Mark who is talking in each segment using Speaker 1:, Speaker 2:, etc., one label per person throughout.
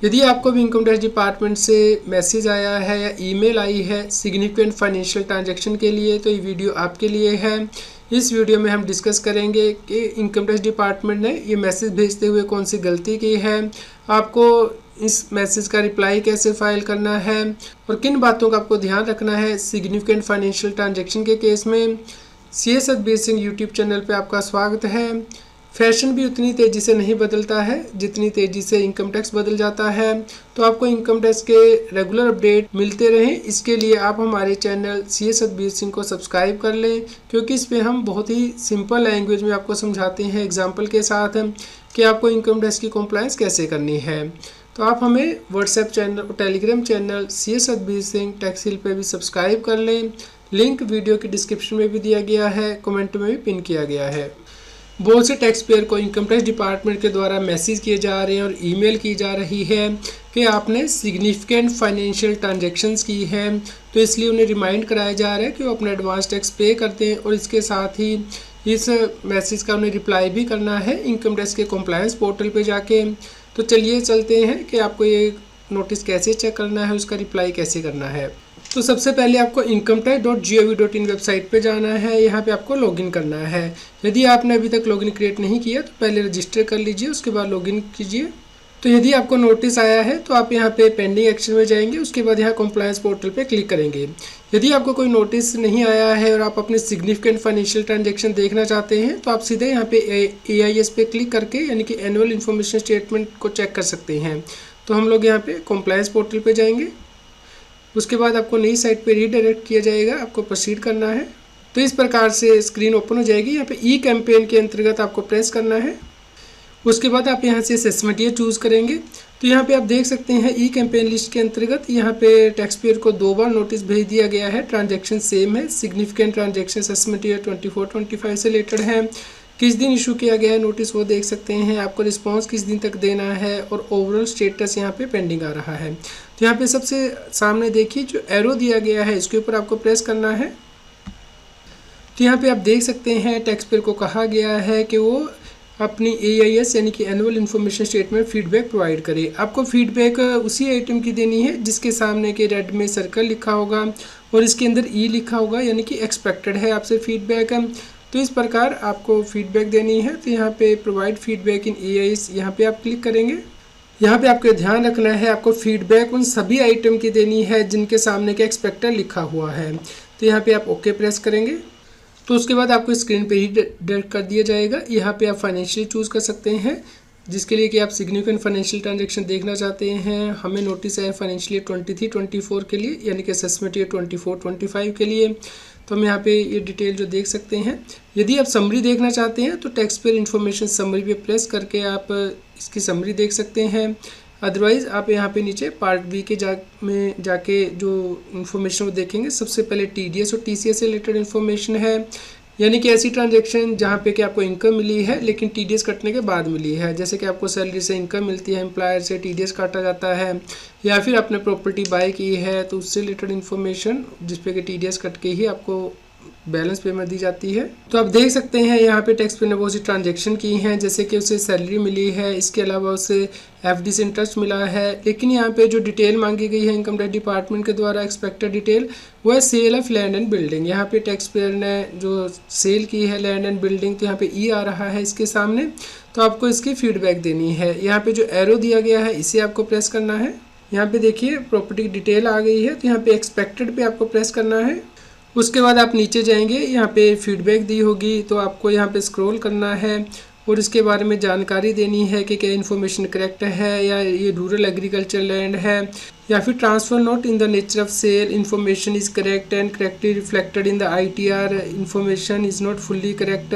Speaker 1: यदि आपको भी इनकम टैक्स डिपार्टमेंट से मैसेज आया है या ईमेल आई है सिग्निफिकेंट फाइनेंशियल ट्रांजैक्शन के लिए, तो ये वीडियो आपके लिए है। इस वीडियो में हम डिस्कस करेंगे कि इनकम टैक्स डिपार्टमेंट ने ये मैसेज भेजते हुए कौन सी गलती की है, आपको इस मैसेज का रिप्लाई कैसे फाइल करना है और किन बातों का आपको ध्यान रखना है सिग्निफिकेंट फाइनेंशियल ट्रांजैक्शन के केस में। CA Satbir Singh YouTube channel पे आपका स्वागत है। फैशन भी उतनी तेज़ी से नहीं बदलता है जितनी तेज़ी से इनकम टैक्स बदल जाता है, तो आपको इनकम टैक्स के रेगुलर अपडेट मिलते रहें, इसके लिए आप हमारे चैनल CA सतबीर सिंह को सब्सक्राइब कर लें, क्योंकि इस पे हम बहुत ही सिंपल लैंग्वेज में आपको समझाते हैं एग्जाम्पल के साथ कि आपको इनकम टैक्स की कॉम्प्लायंस कैसे करनी है। तो आप हमें व्हाट्सएप चैनल और Telegram channel CA Satbir Singh tax hill पे भी सब्सक्राइब कर लें। लिंक वीडियो की डिस्क्रिप्शन में भी दिया गया है, कमेंट में भी पिन किया गया है। बहुत से टैक्स पेयर को इनकम टैक्स डिपार्टमेंट के द्वारा मैसेज किए जा रहे हैं और ईमेल की जा रही है कि आपने सिग्निफिकेंट फाइनेंशियल ट्रांजैक्शंस की है, तो इसलिए उन्हें रिमाइंड कराया जा रहा है कि वो अपना एडवांस टैक्स पे कर दें और इसके साथ ही इस मैसेज का उन्हें रिप्लाई भी करना है इनकम टैक्स के कॉम्प्लायंस पोर्टल पे जाके। तो चलिए चलते हैं कि आपको ये नोटिस कैसे चेक करना है, उसका रिप्लाई कैसे करना है। तो सबसे पहले आपको incometax.gov.in वेबसाइट पे जाना है, यहाँ पे आपको लॉगिन करना है। यदि आपने अभी तक लॉगिन क्रिएट नहीं किया तो पहले रजिस्टर कर लीजिए, उसके बाद लॉगिन कीजिए। तो यदि आपको नोटिस आया है तो आप यहाँ पे पेंडिंग एक्शन में जाएंगे, उसके बाद यहाँ कॉम्प्लायंस पोर्टल पे क्लिक करेंगे। यदि आपको कोई नोटिस नहीं आया है और आप अपने सिग्निफिकेंट फाइनेंशियल ट्रांजैक्शन देखना चाहते हैं तो आप सीधे यहाँ पे AIS पे क्लिक करके यानी कि एनुअल इन्फॉर्मेशन स्टेटमेंट को चेक कर सकते हैं। तो हम लोग यहाँ पे कॉम्प्लायंस पोर्टल पे जाएंगे, उसके बाद आपको नई साइट पे रीडायरेक्ट किया जाएगा, आपको प्रोसीड करना है। तो इस प्रकार से स्क्रीन ओपन हो जाएगी। यहाँ पे ई कैंपेन के अंतर्गत आपको प्रेस करना है, उसके बाद आप यहाँ से असेसमेंट ईयर चूज़ करेंगे। तो यहाँ पे आप देख सकते हैं ई कैंपेन लिस्ट के अंतर्गत यहाँ पे टैक्स पेयर को 2 बार नोटिस भेज दिया गया है। ट्रांजैक्शन सेम है, सिग्निफिकेंट ट्रांजैक्शन असेसमेंट ईयर 24-25 से रिलेटेड है। किस दिन इशू किया गया है नोटिस वो देख सकते हैं, आपको रिस्पांस किस दिन तक देना है और ओवरऑल स्टेटस यहाँ पे पेंडिंग आ रहा है। तो यहाँ पे सबसे सामने देखिए जो एरो दिया गया है इसके ऊपर आपको प्रेस करना है। तो यहाँ पे आप देख सकते हैं टैक्स पेयर को कहा गया है कि वो अपनी AIS यानी कि annual information statement feedback provide करे। आपको फीडबैक उसी आइटम की देनी है जिसके सामने के रेड में सर्कल लिखा होगा और इसके अंदर E लिखा होगा, यानी कि एक्सपेक्टेड है आपसे फीडबैक। तो इस प्रकार आपको फीडबैक देनी है। तो यहाँ पे प्रोवाइड फीडबैक इन AIS यहाँ पे आप क्लिक करेंगे। यहाँ पे आपको ध्यान रखना है आपको फीडबैक उन सभी आइटम की देनी है जिनके सामने के एक्सपेक्टेड लिखा हुआ है। तो यहाँ पे आप ओके प्रेस करेंगे, तो उसके बाद आपको स्क्रीन पे ही डायरेक्ट कर दिया जाएगा। यहाँ पे आप फाइनेंशियल चूज़ कर सकते हैं, जिसके लिए कि आप सिग्निफिकेंट फाइनेंशियल ट्रांजैक्शन देखना चाहते हैं। हमें नोटिस है फाइनेंशियल ईयर 23-24 के लिए, यानी कि असेसमेंट ईयर 24-25 के लिए। तो हम यहाँ पे ये डिटेल जो देख सकते हैं। यदि आप समरी देखना चाहते हैं तो टैक्स पेयर इन्फॉर्मेशन समरी पे प्रेस करके आप इसकी समरी देख सकते हैं। अदरवाइज़ आप यहाँ पे नीचे पार्ट बी के में जाके जो इन्फॉर्मेशन वो देखेंगे, सबसे पहले TDS और TCS से रिलेटेड इन्फॉर्मेशन है, यानी कि ऐसी ट्रांजैक्शन जहाँ पे कि आपको इनकम मिली है लेकिन TDS कटने के बाद मिली है। जैसे कि आपको सैलरी से इनकम मिलती है, एम्प्लॉयर से TDS काटा जाता है, या फिर आपने प्रॉपर्टी बाय की है तो उससे रिलेटेड इन्फॉर्मेशन जिसपे कि TDS कट के ही आपको बैलेंस पेमेंट दी जाती है। तो आप देख सकते हैं यहाँ पे टैक्स पेयर ने बहुत सी ट्रांजैक्शन की हैं, जैसे कि उसे सैलरी मिली है, इसके अलावा उसे FD से इंटरेस्ट मिला है। लेकिन यहाँ पे जो डिटेल मांगी गई है इनकम टैक्स डिपार्टमेंट के द्वारा एक्सपेक्टेड डिटेल वो है sale of land and building. यहाँ पे टैक्स पेयर ने जो सेल की है लैंड एंड बिल्डिंग, तो यहाँ पे E आ रहा है इसके सामने, तो आपको इसकी फीडबैक देनी है। यहाँ पे जो एरो दिया गया है इसे आपको प्रेस करना है। यहाँ पे देखिए प्रॉपर्टी डिटेल आ गई है, तो यहाँ पे एक्सपेक्टेड पे आपको प्रेस करना है। उसके बाद आप नीचे जाएंगे, यहाँ पे फीडबैक दी होगी तो आपको यहाँ पे स्क्रॉल करना है और इसके बारे में जानकारी देनी है कि क्या इन्फॉर्मेशन करेक्ट है या ये रूरल एग्रीकल्चर लैंड है, या फिर transfer not in the nature of sale information is correct and correctly reflected in the ITR information is not fully correct.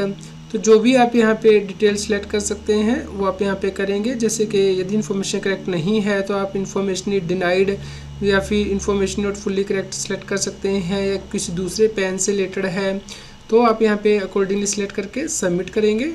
Speaker 1: तो जो भी आप यहाँ पे डिटेल सेलेक्ट कर सकते हैं वो आप यहाँ पे करेंगे। जैसे कि यदि इन्फॉर्मेशन करेक्ट नहीं है तो आप इन्फॉर्मेशन इज डिनाइड या फिर information not fully correct select कर सकते हैं, या किसी दूसरे पैन से रिलेटेड है तो आप यहाँ पे अकॉर्डिंगली सेलेक्ट करके सबमिट करेंगे।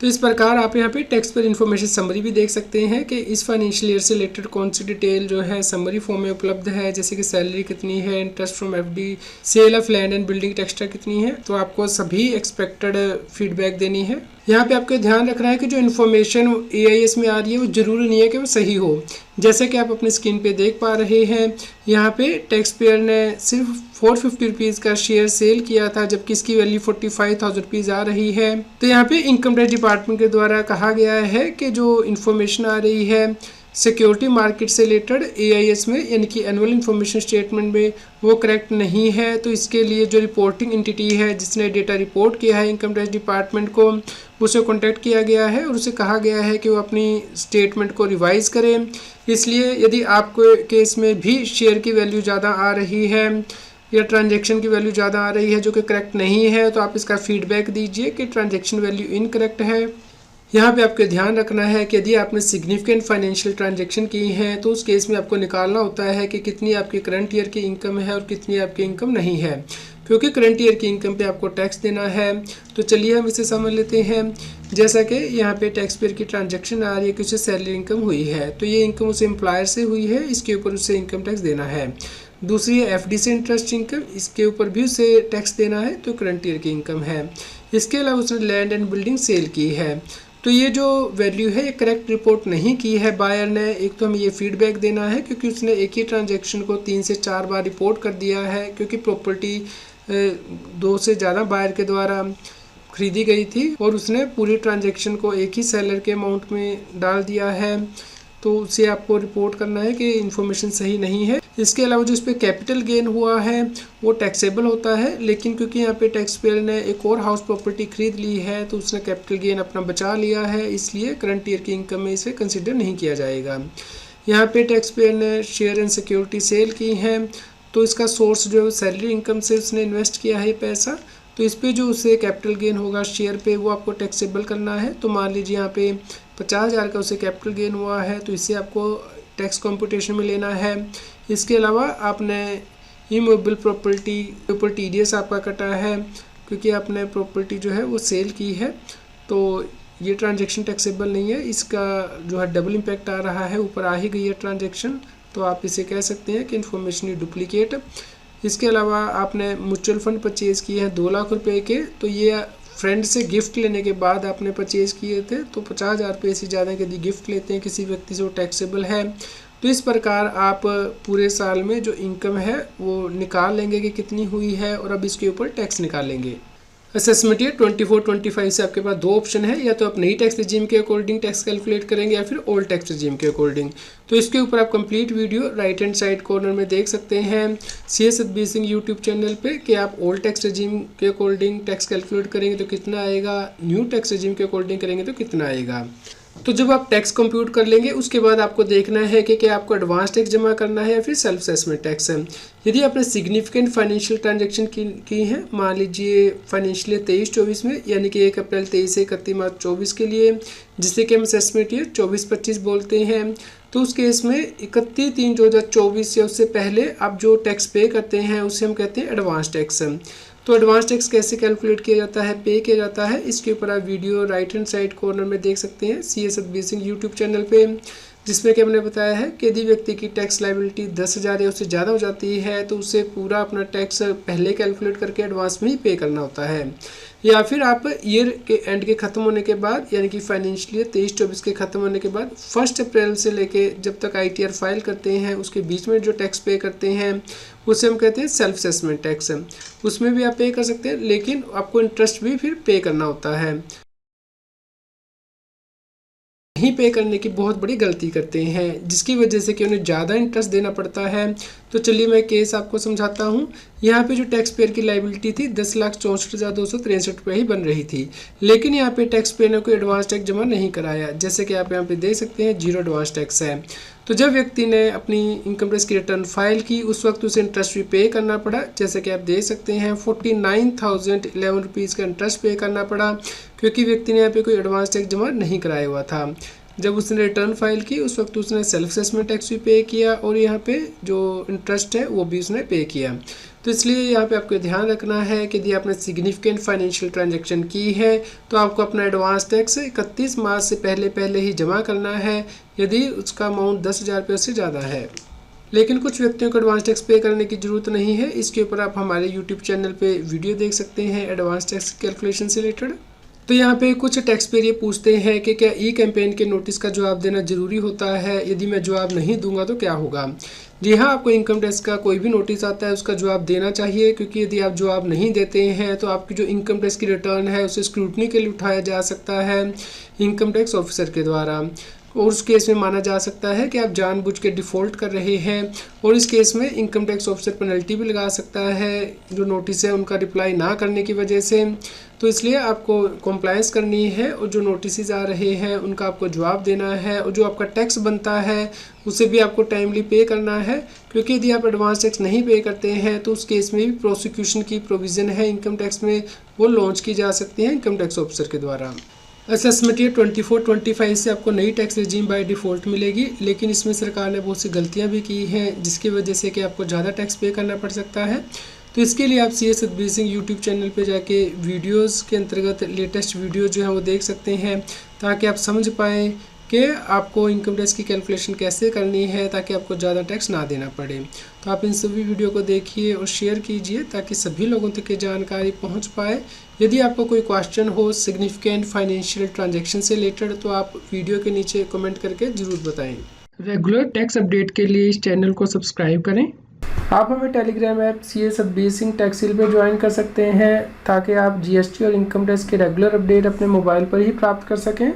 Speaker 1: तो इस प्रकार आप यहाँ पे टैक्स पेयर इन्फॉर्मेशन समरी भी देख सकते हैं कि इस फाइनेंशियल ईयर से रिलेटेड कौन सी डिटेल जो है समरी फॉर्म में उपलब्ध है, जैसे कि सैलरी कितनी है, interest from FD, sale of land and building tax कितनी है। तो आपको सभी एक्सपेक्टेड फीडबैक देनी है। यहाँ पे आपको ध्यान रखना है कि जो इन्फॉर्मेशन AIS में आ रही है वो जरूरी नहीं है कि वो सही हो। जैसे कि आप अपनी स्क्रीन पे देख पा रहे हैं, यहाँ पे टैक्स पेयर ने सिर्फ 450 रुपीज़ का शेयर सेल किया था, जबकि इसकी वैल्यू 45,000 रुपीज़ आ रही है। तो यहाँ पे इनकम टैक्स डिपार्टमेंट के द्वारा कहा गया है कि जो इन्फॉर्मेशन आ रही है सिक्योरिटी मार्केट से रिलेटेड AIS में, यानी कि एनुअल इन्फॉर्मेशन स्टेटमेंट में, वो करेक्ट नहीं है। तो इसके लिए जो रिपोर्टिंग एंटिटी है जिसने डेटा रिपोर्ट किया है इनकम टैक्स डिपार्टमेंट को, उसे कॉन्टैक्ट किया गया है और उसे कहा गया है कि वो अपनी स्टेटमेंट को रिवाइज़ करें। इसलिए यदि आपको केस में भी शेयर की वैल्यू ज़्यादा आ रही है या ट्रांजैक्शन की वैल्यू ज़्यादा आ रही है जो कि करेक्ट नहीं है, तो आप इसका फीडबैक दीजिए कि ट्रांजैक्शन वैल्यू इनकरेक्ट है। यहाँ पे आपको ध्यान रखना है कि यदि आपने सिग्निफिकेंट फाइनेंशियल ट्रांजैक्शन की हैं तो उस केस में आपको निकालना होता है कि कितनी आपकी करंट ईयर की इनकम है और कितनी आपकी इनकम नहीं है, क्योंकि करंट ईयर की इनकम पे आपको टैक्स देना है। तो चलिए हम इसे समझ लेते हैं। जैसा कि यहाँ पे टैक्स पेयर की ट्रांजैक्शन आ रही है कि उसे सैलरी इनकम हुई है, तो ये इनकम उसे एम्प्लॉयर से हुई है, इसके ऊपर उसे इनकम टैक्स देना है। दूसरी है FD से इंटरेस्ट इनकम, इसके ऊपर भी उसे टैक्स देना है, तो करंट ईयर की इनकम है। इसके अलावा उसने लैंड एंड बिल्डिंग सेल की है, तो ये जो वैल्यू है ये करेक्ट रिपोर्ट नहीं की है बायर ने। एक तो हमें ये फीडबैक देना है क्योंकि उसने एक ही ट्रांजैक्शन को 3 से 4 बार रिपोर्ट कर दिया है, क्योंकि प्रॉपर्टी 2 से ज़्यादा बायर के द्वारा खरीदी गई थी और उसने पूरी ट्रांजैक्शन को एक ही सेलर के अमाउंट में डाल दिया है। तो उसे आपको रिपोर्ट करना है कि इन्फॉर्मेशन सही नहीं है। इसके अलावा जो इस पर कैपिटल गेन हुआ है वो टैक्सेबल होता है, लेकिन क्योंकि यहाँ पे टैक्स पेयर ने एक और हाउस प्रॉपर्टी खरीद ली है तो उसने कैपिटल गेन अपना बचा लिया है, इसलिए करंट ईयर की इनकम में इसे कंसिडर नहीं किया जाएगा। यहाँ पे टैक्स पेयर ने शेयर एंड सिक्योरिटी सेल की है, तो इसका सोर्स जो सैलरी इनकम से उसने इन्वेस्ट किया है पैसा, तो इस पर जो उसे कैपिटल गेन होगा शेयर पे वो आपको टैक्सेबल करना है। तो मान लीजिए यहाँ पे 50,000 का उसे कैपिटल गेन हुआ है, तो इसे आपको टैक्स कंप्यूटेशन में लेना है। इसके अलावा आपने इमूवेबल प्रॉपर्टी के ऊपर TDS आपका कटा है, क्योंकि आपने प्रॉपर्टी जो है वो सेल की है, तो ये ट्रांजैक्शन टैक्सेबल नहीं है। इसका जो है डबल इम्पैक्ट आ रहा है, ऊपर आ ही गई है ट्रांजैक्शन, तो आप इसे कह सकते हैं कि इन्फॉर्मेशन डुप्लीकेट। इसके अलावा आपने म्यूचुअल फंड परचेज़ किए हैं 2 लाख रुपए के, तो ये फ्रेंड से गिफ्ट लेने के बाद आपने परचेज़ किए थे, तो 50,000 रुपये से ज़्यादा यदि गिफ्ट लेते हैं किसी व्यक्ति से वो टैक्सेबल है। तो इस प्रकार आप पूरे साल में जो इनकम है वो निकाल लेंगे कि कितनी हुई है, और अब इसके ऊपर टैक्स निकालेंगे। असेसमेंट ईयर 24-25 से आपके पास 2 ऑप्शन है, या तो आप नई टैक्स रिजीम के अकॉर्डिंग टैक्स कैलकुलेट करेंगे या फिर ओल्ड टैक्स रिजीम के अकॉर्डिंग। तो इसके ऊपर आप complete video right hand side corner में देख सकते हैं CS Satbir Singh YouTube channel पे कि आप ओल्ड टैक्स रिजीम के अकॉर्डिंग टैक्स कैलकुलेट करेंगे तो कितना आएगा, न्यू टैक्स रिजीम के अकॉर्डिंग करेंगे तो कितना आएगा। तो जब आप टैक्स कंप्यूट कर लेंगे उसके बाद आपको देखना है कि क्या आपको एडवांस टैक्स जमा करना है या फिर सेल्फ असेसमेंट टैक्स है। यदि आपने सिग्निफिकेंट फाइनेंशियल ट्रांजैक्शन की है, मान लीजिए फाइनेंशियल 23-24 में, यानी कि 1 अप्रैल 23 से 31 मार्च 24 के लिए, जिसे कि हम असेसमेंट ईयर 24-25 बोलते हैं, तो उस केस में 31/3/2024 या उससे पहले आप जो टैक्स पे करते हैं उसे हम कहते हैं एडवांस टैक्स। तो एडवांस टैक्स कैसे कैलकुलेट किया जाता है, पे किया जाता है, इसके ऊपर आप video right hand side corner में देख सकते हैं CS Satbir Singh YouTube channel पे, जिसमें कि हमने बताया है कि यदि व्यक्ति की टैक्स लायबिलिटी 10,000 या उससे ज़्यादा हो जाती है तो उसे पूरा अपना टैक्स पहले कैलकुलेट करके एडवांस में ही पे करना होता है, या फिर आप ईयर के एंड के ख़त्म होने के बाद, यानी कि फाइनेंशियल ईयर 23-24 के ख़त्म होने के बाद 1 अप्रैल से लेके जब तक ITR फाइल करते हैं उसके बीच में जो टैक्स पे करते हैं उसे हम कहते हैं सेल्फ असेसमेंट टैक्स। उसमें भी आप पे कर सकते हैं, लेकिन आपको इंटरेस्ट भी फिर पे करना होता है। नहीं पे करने की बहुत बड़ी गलती करते हैं, जिसकी वजह से कि उन्हें ज़्यादा इंटरेस्ट देना पड़ता है। तो चलिए मैं केस आपको समझाता हूँ। यहाँ पे जो टैक्स पेयर की लायबिलिटी थी 10,64,263 रुपये ही बन रही थी, लेकिन यहाँ पे टैक्स पेयर ने कोई एडवांस टैक्स जमा नहीं कराया, जैसे कि आप यहाँ पे देख सकते हैं 0 एडवांस टैक्स है। तो जब व्यक्ति ने अपनी इनकम टैक्स की रिटर्न फाइल की उस वक्त उसे इंटरेस्ट भी पे करना पड़ा, जैसे कि आप देख सकते हैं 49,011 रुपीज़ का इंटरेस्ट पे करना पड़ा, क्योंकि व्यक्ति ने यहाँ पे कोई एडवांस टैक्स जमा नहीं कराया हुआ था। जब उसने रिटर्न फाइल की उस वक्त उसने सेल्फ असेसमेंट टैक्स भी पे किया और यहाँ पे जो इंटरेस्ट है वो भी उसने पे किया। तो इसलिए यहाँ पे आपको ध्यान रखना है कि यदि आपने सिग्निफिकेंट फाइनेंशियल ट्रांजैक्शन की है तो आपको अपना एडवांस टैक्स 31 मार्च से पहले ही जमा करना है, यदि उसका अमाउंट 10,000 रुपये से ज़्यादा है। लेकिन कुछ व्यक्तियों को एडवांस टैक्स पे करने की ज़रूरत नहीं है। इसके ऊपर आप हमारे यूट्यूब चैनल पे वीडियो देख सकते हैं एडवांस टैक्स कैलकुलेशन से रिलेटेड। तो यहाँ पे कुछ टैक्स पेयर ये पूछते हैं कि क्या ई कैंपेन के नोटिस का जवाब देना ज़रूरी होता है, यदि मैं जवाब नहीं दूंगा तो क्या होगा। जी हाँ, आपको इनकम टैक्स का कोई भी नोटिस आता है उसका जवाब देना चाहिए, क्योंकि यदि आप जवाब नहीं देते हैं तो आपकी जो इनकम टैक्स की रिटर्न है उसे स्क्रूटनी के लिए उठाया जा सकता है इनकम टैक्स ऑफिसर के द्वारा, और उस केस में माना जा सकता है कि आप जानबूझ के डिफ़ॉल्ट कर रहे हैं, और इस केस में इनकम टैक्स ऑफिसर पेनल्टी भी लगा सकता है जो नोटिस है उनका रिप्लाई ना करने की वजह से। तो इसलिए आपको कंप्लायंस करनी है और जो नोटिस आ रहे हैं उनका आपको जवाब देना है, और जो आपका टैक्स बनता है उसे भी आपको टाइमली पे करना है, क्योंकि यदि आप एडवांस टैक्स नहीं पे करते हैं तो उस केस में भी प्रोसिक्यूशन की प्रोविज़न है इनकम टैक्स में, वो लॉन्च की जा सकती है इनकम टैक्स ऑफिसर के द्वारा। असेसमेंट ईयर 24-25 से आपको नई टैक्स रिजीम बाय डिफ़ॉल्ट मिलेगी, लेकिन इसमें सरकार ने बहुत सी गलतियां भी की हैं जिसकी वजह से कि आपको ज़्यादा टैक्स पे करना पड़ सकता है। तो इसके लिए आप CS Satbir Singh YouTube channel पे जाके वीडियोस के अंतर्गत लेटेस्ट वीडियो जो है वो देख सकते हैं, ताकि आप समझ पाएँ कि आपको इनकम टैक्स की कैलकुलेशन कैसे करनी है ताकि आपको ज़्यादा टैक्स ना देना पड़े। तो आप इन सभी वीडियो को देखिए और शेयर कीजिए ताकि सभी लोगों तक ये जानकारी पहुंच पाए। यदि आपको कोई क्वेश्चन हो सिग्निफिकेंट फाइनेंशियल ट्रांजैक्शन से रिलेटेड तो आप वीडियो के नीचे कमेंट करके ज़रूर बताएं। रेगुलर टैक्स अपडेट के लिए इस चैनल को सब्सक्राइब करें। आप हमें Telegram app CS Satbir Singh tax hill पे ज्वाइन कर सकते हैं ताकि आप GST और इनकम टैक्स के रेगुलर अपडेट अपने मोबाइल पर ही प्राप्त कर सकें।